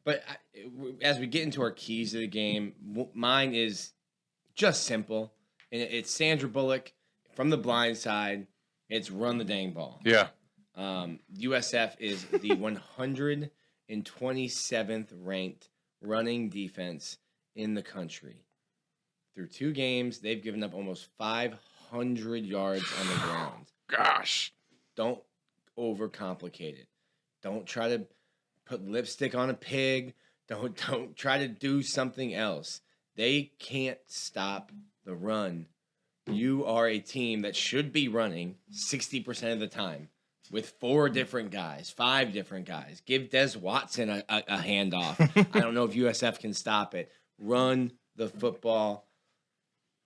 [SPEAKER 3] But as we get into our keys to the game, mine is just simple. And it's Sandra Bullock from the blind side. It's run the dang ball.
[SPEAKER 2] Yeah.
[SPEAKER 3] USF is the 127th ranked running defense in the country. Through 2 games, they've given up almost 500 yards on the ground.
[SPEAKER 2] Gosh.
[SPEAKER 3] Don't overcomplicate it. Don't try to put lipstick on a pig. Don't try to do something else. They can't stop the run. You are a team that should be running 60% of the time with 4 different guys, 5 different guys. Give Des Watson a handoff. I don't know if USF can stop it. Run the football,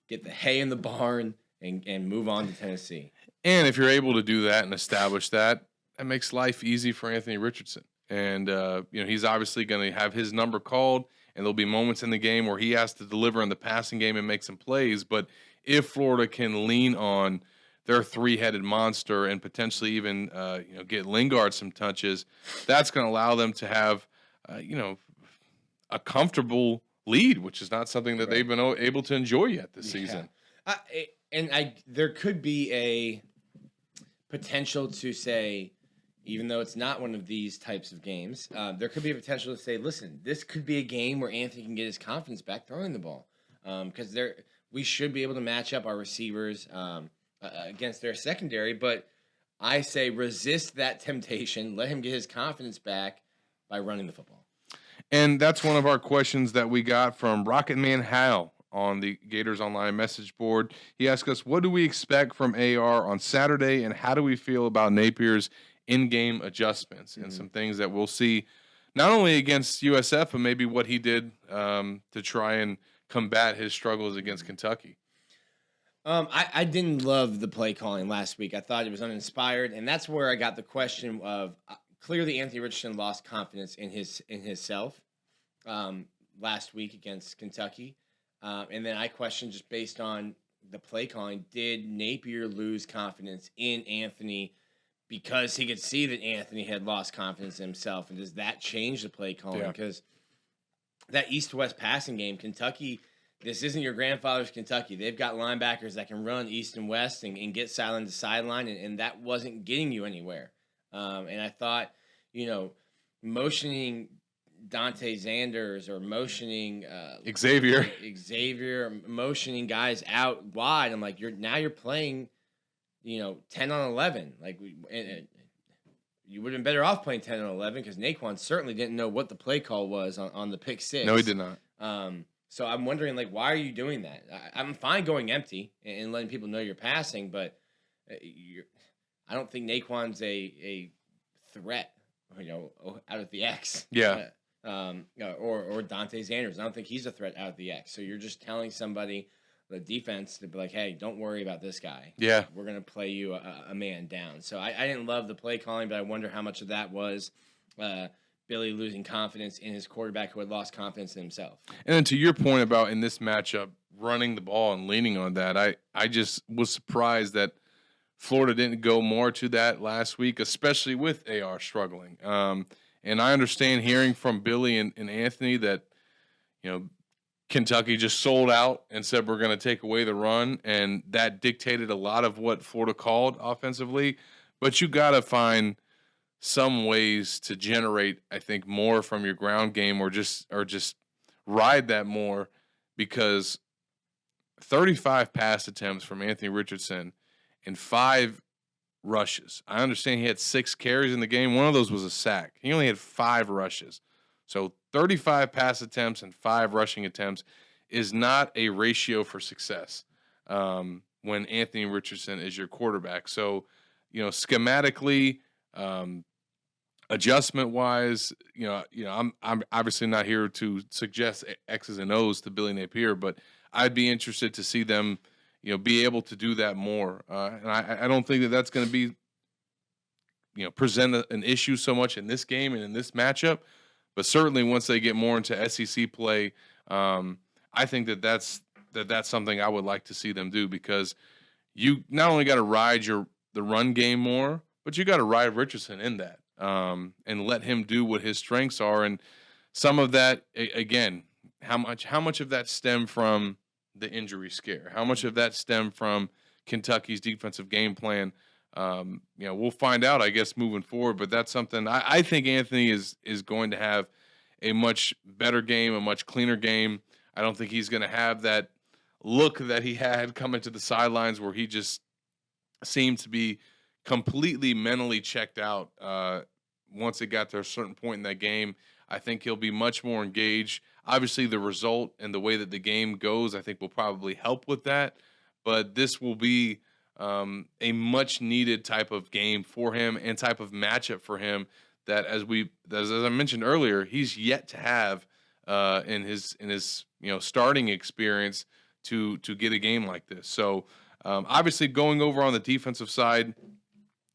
[SPEAKER 3] get the hay in the barn, and move on to Tennessee.
[SPEAKER 2] And if you're able to do that and establish that, that makes life easy for Anthony Richardson. And, you know, he's obviously going to have his number called, and there'll be moments in the game where he has to deliver in the passing game and make some plays. But if Florida can lean on their 3-headed monster and potentially even, you know, get Lingard some touches, that's going to allow them to have, you know, a comfortable lead, which is not something that they've been able to enjoy yet this season.
[SPEAKER 3] There could be a potential to say, even though it's not one of these types of games, there could be a potential to say, listen, this could be a game where Anthony can get his confidence back throwing the ball. Because we should be able to match up our receivers against their secondary. But I say resist that temptation. Let him get his confidence back by running the football.
[SPEAKER 2] And that's one of our questions that we got from Rocket Man Hal on the Gators Online message board. He asked us, what do we expect from AR on Saturday, and how do we feel about Napier's in-game adjustments and some things that we'll see not only against USF, but maybe what he did to try and combat his struggles against Kentucky.
[SPEAKER 3] I didn't love the play calling last week. I thought it was uninspired, and that's where I got the question of clearly Anthony Richardson lost confidence in himself last week against Kentucky, and then I questioned just based on the play calling, did Napier lose confidence in Anthony because he could see that Anthony had lost confidence in himself, and does that change the play calling? Because that East-West passing game, Kentucky. This isn't your grandfather's Kentucky. They've got linebackers that can run east and west and get sideline to sideline, and that wasn't getting you anywhere. And I thought, motioning Dante Zanders or motioning Xavier, motioning guys out wide. I'm like, you're playing, 10 on 11. Like you would have been better off playing 10 on 11 because Naquan certainly didn't know what the play call was on the pick six.
[SPEAKER 2] No, he did not.
[SPEAKER 3] So I'm wondering, why are you doing that? I'm fine going empty and letting people know you're passing, but I don't think Naquan's a threat, out of the X.
[SPEAKER 2] Yeah.
[SPEAKER 3] Or Dante Zanders. I don't think he's a threat out of the X. So you're just telling somebody, the defense, to be like, hey, don't worry about this guy.
[SPEAKER 2] Yeah.
[SPEAKER 3] We're going to play you a man down. So I didn't love the play calling, but I wonder how much of that was Billy losing confidence in his quarterback who had lost confidence in himself.
[SPEAKER 2] And then to your point about in this matchup, running the ball and leaning on that, I just was surprised that Florida didn't go more to that last week, especially with AR struggling. And I understand hearing from Billy and Anthony that, Kentucky just sold out and said we're going to take away the run, and that dictated a lot of what Florida called offensively. But you got to find some ways to generate, I think, more from your ground game or just ride that more, because 35 pass attempts from Anthony Richardson and 5 rushes. I understand he had 6 carries in the game. One of those was a sack. He only had 5 rushes. So 35 pass attempts and 5 rushing attempts is not a ratio for success when Anthony Richardson is your quarterback. So, schematically, adjustment wise, I'm obviously not here to suggest X's and O's to Billy Napier, but I'd be interested to see them, be able to do that more. And I don't think that that's going to be, present an issue so much in this game and in this matchup, but certainly once they get more into SEC play, I think that's something I would like to see them do, because you not only got to ride the run game more, but you got to ride Richardson in that. And let him do what his strengths are. And some of that, again, how much of that stemmed from the injury scare? How much of that stemmed from Kentucky's defensive game plan? We'll find out, I guess, moving forward. But that's something I think Anthony is going to have a much better game, a much cleaner game. I don't think he's going to have that look that he had coming to the sidelines where he just seemed to be completely mentally checked out once it got to a certain point in that game. I think he'll be much more engaged. Obviously, the result and the way that the game goes, I think, will probably help with that. But this will be a much-needed type of game for him and type of matchup for him that, as I mentioned earlier, he's yet to have in his starting experience to get a game like this. So, obviously, going over on the defensive side,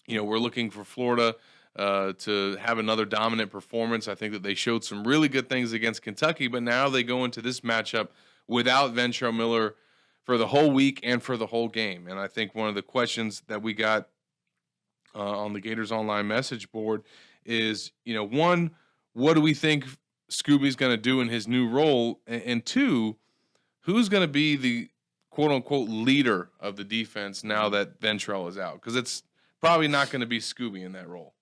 [SPEAKER 2] we're looking for Florida to have another dominant performance. I think that they showed some really good things against Kentucky, but now they go into this matchup without Ventrell Miller for the whole week and for the whole game. And I think one of the questions that we got on the Gators Online message board is, one, what do we think Scooby's going to do in his new role? And 2, who's going to be the quote-unquote leader of the defense now that Ventrell is out? Because it's probably not going to be Scooby in that role.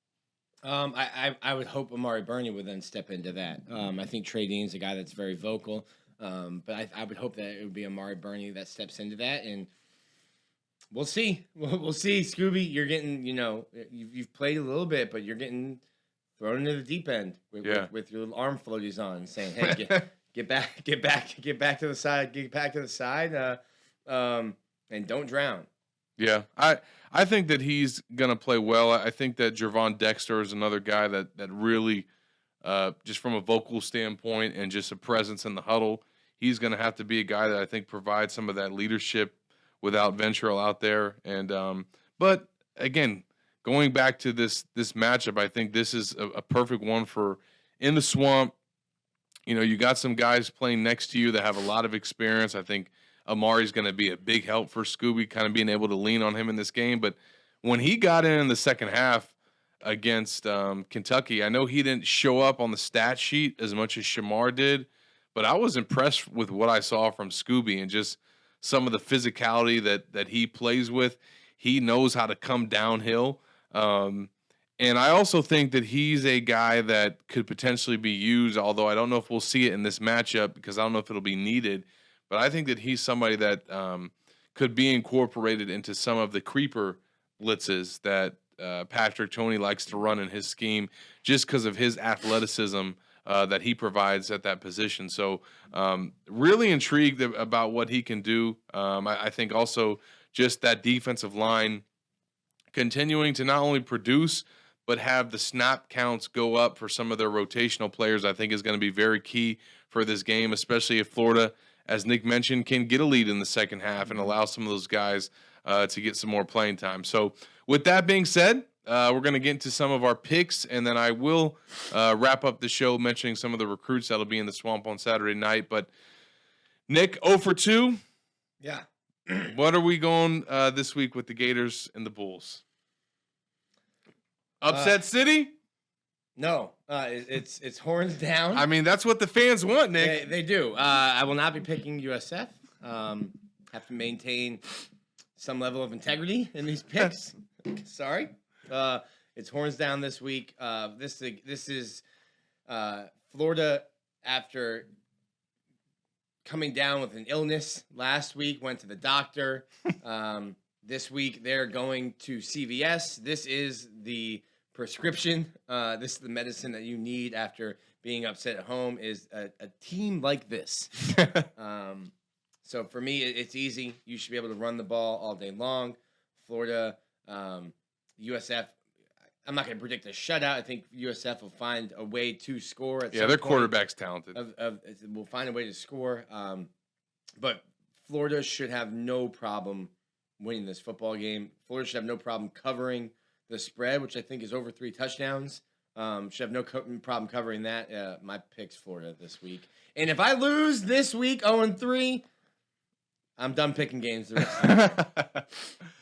[SPEAKER 3] I would hope Amari Burney would then step into that. I think Trey Dean's a guy that's very vocal, but I would hope that it would be Amari Burney that steps into that. And We'll see. We'll see. Scooby, you're getting, you've played a little bit, but you're getting thrown into the deep end with your little arm floaties on, saying, "Hey, get back to the side, and don't drown."
[SPEAKER 2] Yeah, I think that he's gonna play well. I think that Jervon Dexter is another guy that really, just from a vocal standpoint and just a presence in the huddle, he's gonna have to be a guy that I think provides some of that leadership without Ventrell out there. And but again, going back to this matchup, I think this is a perfect one for in the swamp. You got some guys playing next to you that have a lot of experience. I think Amari's going to be a big help for Scooby, kind of being able to lean on him in this game. But when he got in the second half against Kentucky, I know he didn't show up on the stat sheet as much as Shamar did, but I was impressed with what I saw from Scooby and just some of the physicality that he plays with. He knows how to come downhill. And I also think that he's a guy that could potentially be used, although I don't know if we'll see it in this matchup because I don't know if it'll be needed. But I think that he's somebody that could be incorporated into some of the creeper blitzes that Patrick Toney likes to run in his scheme just because of his athleticism that he provides at that position. So really intrigued about what he can do. I think also just that defensive line continuing to not only produce but have the snap counts go up for some of their rotational players, I think is going to be very key for this game, especially if Florida, as Nick mentioned, can get a lead in the second half and allow some of those guys to get some more playing time. So with that being said, we're going to get into some of our picks, and then I will wrap up the show mentioning some of the recruits that'll be in the swamp on Saturday night. But Nick, 0 for 2.
[SPEAKER 3] Yeah.
[SPEAKER 2] What are we going this week with the Gators and the Bulls? Upset City?
[SPEAKER 3] No, it's horns down.
[SPEAKER 2] I mean, that's what the fans want, Nick.
[SPEAKER 3] They do. I will not be picking USF. Have to maintain some level of integrity in these picks. Sorry. It's horns down this week. This is Florida after coming down with an illness last week, went to the doctor. This week they're going to CVS. This is the prescription. This is the medicine that you need after being upset at home is a team like this. So for me, it's easy. You should be able to run the ball all day long. Florida, USF, I'm not going to predict a shutout. I think USF will find a way to score. At some
[SPEAKER 2] their
[SPEAKER 3] point.
[SPEAKER 2] quarterback's talented.
[SPEAKER 3] We'll find a way to score. But Florida should have no problem winning this football game. Florida should have no problem covering the spread, which I think is over 3 touchdowns. Should have no problem covering that. My pick's Florida this week. And if I lose this week 0-3, I'm done picking games the rest of the year.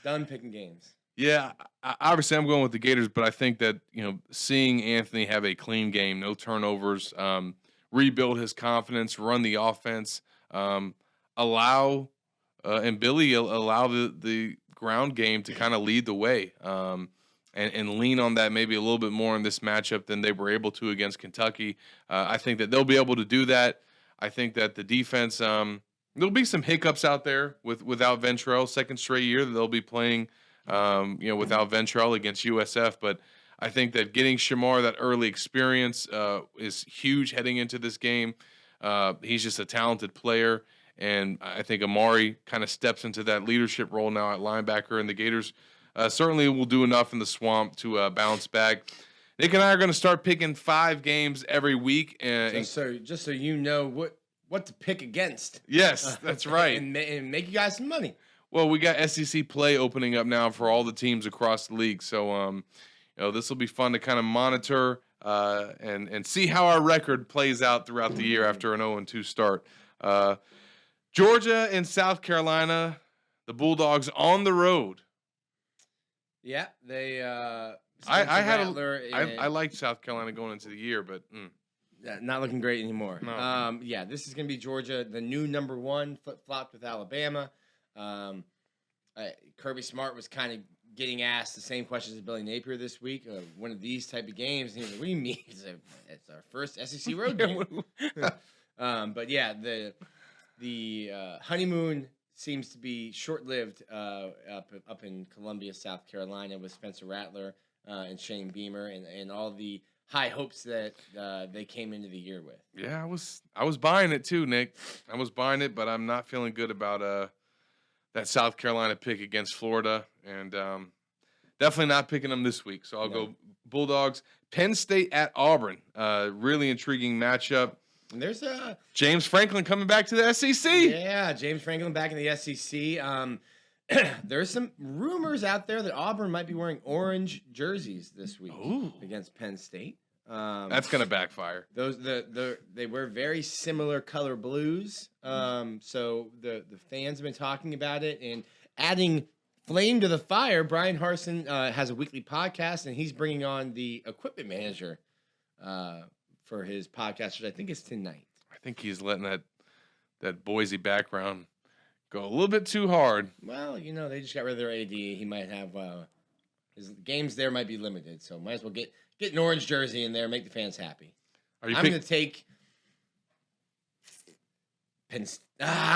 [SPEAKER 3] Done picking games.
[SPEAKER 2] Yeah, obviously I'm going with the Gators, but I think that, seeing Anthony have a clean game, no turnovers, rebuild his confidence, run the offense, and Billy allow the ground game to kind of lead the way. And lean on that maybe a little bit more in this matchup than they were able to against Kentucky. I think that they'll be able to do that. I think that the defense, there'll be some hiccups out there without Ventrell. Second straight year that they'll be playing, without Ventrell against USF. But I think that getting Shamar that early experience is huge heading into this game. He's just a talented player. And I think Amari kind of steps into that leadership role now at linebacker, and the Gators certainly will do enough in the swamp to bounce back. Nick and I are going to start picking 5 games every week.
[SPEAKER 3] Just so you know what to pick against.
[SPEAKER 2] Yes, that's right.
[SPEAKER 3] And make you guys some money.
[SPEAKER 2] Well, we got SEC play opening up now for all the teams across the league. So, this will be fun to kind of monitor and see how our record plays out throughout the year after an 0-2 start. Georgia and South Carolina, the Bulldogs on the road.
[SPEAKER 3] Yeah, they.
[SPEAKER 2] I liked South Carolina going into the year, but
[SPEAKER 3] not looking great anymore.
[SPEAKER 2] No.
[SPEAKER 3] This is going to be Georgia, the new number 1, flip-flopped with Alabama. Kirby Smart was kind of getting asked the same questions as Billy Napier this week. One of these type of games. And he was like, what do you mean? It's our first SEC road game. But yeah, the honeymoon seems to be short-lived up in Columbia, South Carolina, with Spencer Rattler and Shane Beamer and all the high hopes that they came into the year with.
[SPEAKER 2] Yeah, I was buying it too, Nick. I was buying it, but I'm not feeling good about that South Carolina pick against Florida, and definitely not picking them this week. So I'll go Bulldogs. Penn State at Auburn. Really intriguing matchup.
[SPEAKER 3] And there's
[SPEAKER 2] James Franklin coming back to the SEC.
[SPEAKER 3] Yeah, James Franklin back in the SEC. There's some rumors out there that Auburn might be wearing orange jerseys this week against Penn State.
[SPEAKER 2] That's gonna backfire.
[SPEAKER 3] They wear very similar color blues. So the fans have been talking about it and adding flame to the fire. Brian Harsin has a weekly podcast, and he's bringing on the equipment manager for his podcast, which I think is tonight.
[SPEAKER 2] I think he's letting that Boise background go a little bit too hard.
[SPEAKER 3] Well, they just got rid of their AD. He might have his games there might be limited, so might as well get an orange jersey in there, make the fans happy. I'm going to take I'm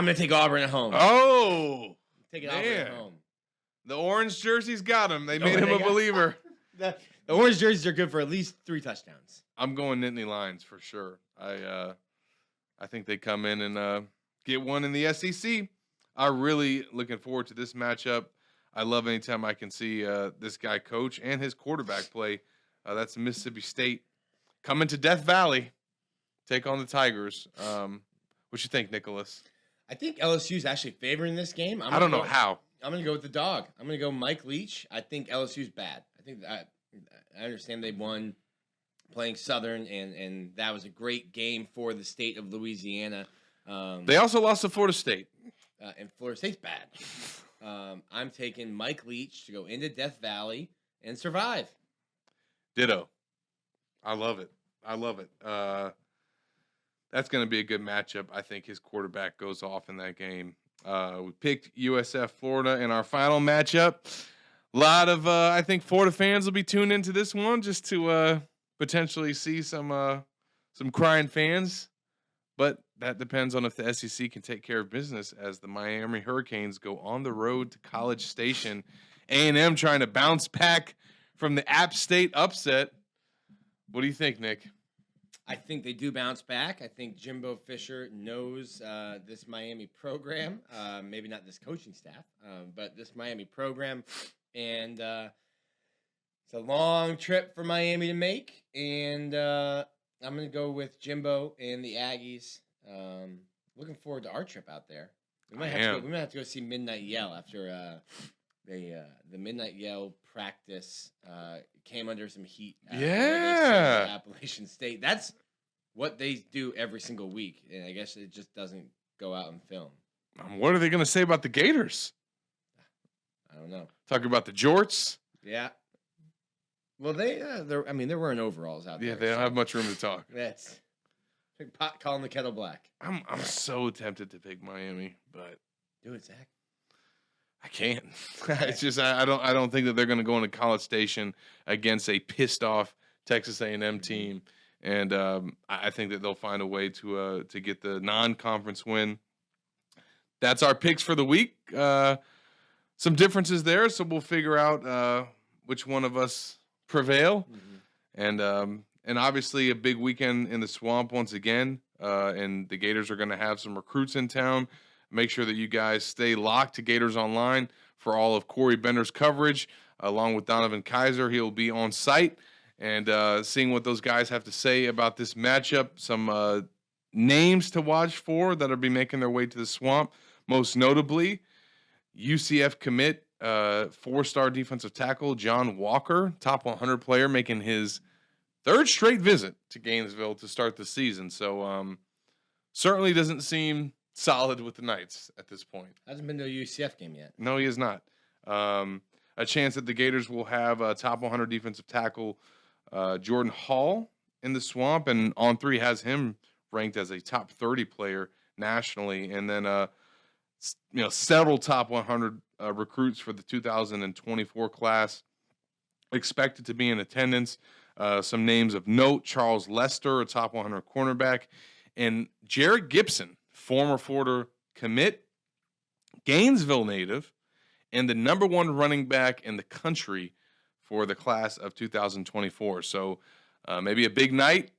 [SPEAKER 3] going to take Auburn at home.
[SPEAKER 2] Oh,
[SPEAKER 3] take it Auburn at home.
[SPEAKER 2] The orange jerseys got him. They made him a believer.
[SPEAKER 3] The orange jerseys are good for at least 3 touchdowns.
[SPEAKER 2] I'm going Nittany Lions for sure. I think they come in and get one in the SEC. I'm really looking forward to this matchup. I love anytime I can see this guy coach and his quarterback play. That's Mississippi State coming to Death Valley, take on the Tigers. What you think, Nicholas?
[SPEAKER 3] I think LSU's actually favoring this game.
[SPEAKER 2] I don't know how.
[SPEAKER 3] I'm going to go with the dog. I'm going to go Mike Leach. I think LSU's bad. I think I understand they won playing Southern, and that was a great game for the state of Louisiana.
[SPEAKER 2] They also lost to Florida State.
[SPEAKER 3] And Florida State's bad. I'm taking Mike Leach to go into Death Valley and survive.
[SPEAKER 2] Ditto. I love it. That's going to be a good matchup. I think his quarterback goes off in that game. We picked USF Florida in our final matchup. A lot of, I think, Florida fans will be tuned into this one just to potentially see some crying fans. But that depends on if the SEC can take care of business as the Miami Hurricanes go on the road to College Station. A&M trying to bounce back from the App State upset. What do you think, Nick?
[SPEAKER 3] I think they do bounce back. I think Jimbo Fisher knows this Miami program. Maybe not this coaching staff, but this Miami program. And it's a long trip for Miami to make. And I'm going to go with Jimbo and the Aggies. Looking forward to our trip out there. We might have to go see Midnight Yell after the Midnight Yell practice came under some heat. Appalachian State. That's what they do every single week, and I guess it just doesn't go out and film.
[SPEAKER 2] What are they going to say about the Gators?
[SPEAKER 3] I don't know.
[SPEAKER 2] Talking about the jorts?
[SPEAKER 3] Yeah. Well, they're wearing overalls out there.
[SPEAKER 2] Yeah, they don't have much room to talk.
[SPEAKER 3] That's pot calling the kettle black.
[SPEAKER 2] I'm so tempted to pick Miami, but
[SPEAKER 3] do it, Zach.
[SPEAKER 2] I can't. It's just I don't think that they're going to go into College Station against a pissed off Texas A&M team, and I think that they'll find a way to get the non-conference win. That's our picks for the week. Some differences there, so we'll figure out which one of us prevail, and obviously a big weekend in the Swamp once again, and the Gators are going to have some recruits in town. Make sure that you guys stay locked to Gators Online for all of Corey Bender's coverage, along with Donovan Kaiser. He'll be on site and seeing what those guys have to say about this matchup. Some names to watch for that will be making their way to the Swamp. Most notably, UCF commit 4-star defensive tackle John Walker, top 100 player, making his 3rd straight visit to Gainesville to start the season. So certainly doesn't seem solid with the Knights at this point.
[SPEAKER 3] Hasn't been to a UCF game yet.
[SPEAKER 2] No, he is not. A chance that the Gators will have a top 100 defensive tackle Jordan Hall in the Swamp, and On3 has him ranked as a top 30 player nationally. And then several top 100 recruits for the 2024 class expected to be in attendance. Some names of note: Charles Lester, a top 100 cornerback, and Jared Gibson, former Florida commit, Gainesville native, and the number 1 running back in the country for the class of 2024. So maybe a big night,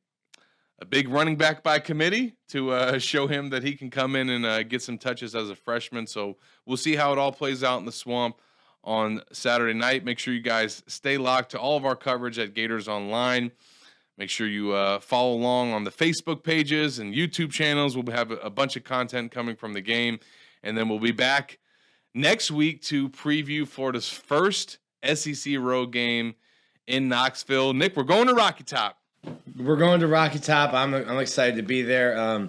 [SPEAKER 2] a big running back by committee to show him that he can come in and get some touches as a freshman. So we'll see how it all plays out in the Swamp on Saturday night. Make sure you guys stay locked to all of our coverage at Gators Online. Make sure you follow along on the Facebook pages and YouTube channels. We'll have a bunch of content coming from the game. And then we'll be back next week to preview Florida's first SEC road game in Knoxville. Nick, we're going to Rocky Top.
[SPEAKER 3] We're going to Rocky Top. I'm excited to be there.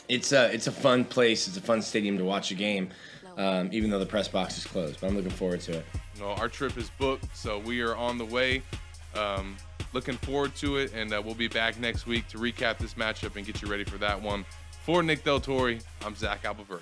[SPEAKER 3] It's a fun place. It's a fun stadium to watch a game, even though the press box is closed. But I'm looking forward to it.
[SPEAKER 2] No, our trip is booked, so we are on the way. Looking forward to it, and we'll be back next week to recap this matchup and get you ready for that one. For Nick Del Torre, I'm Zach Abolverdi.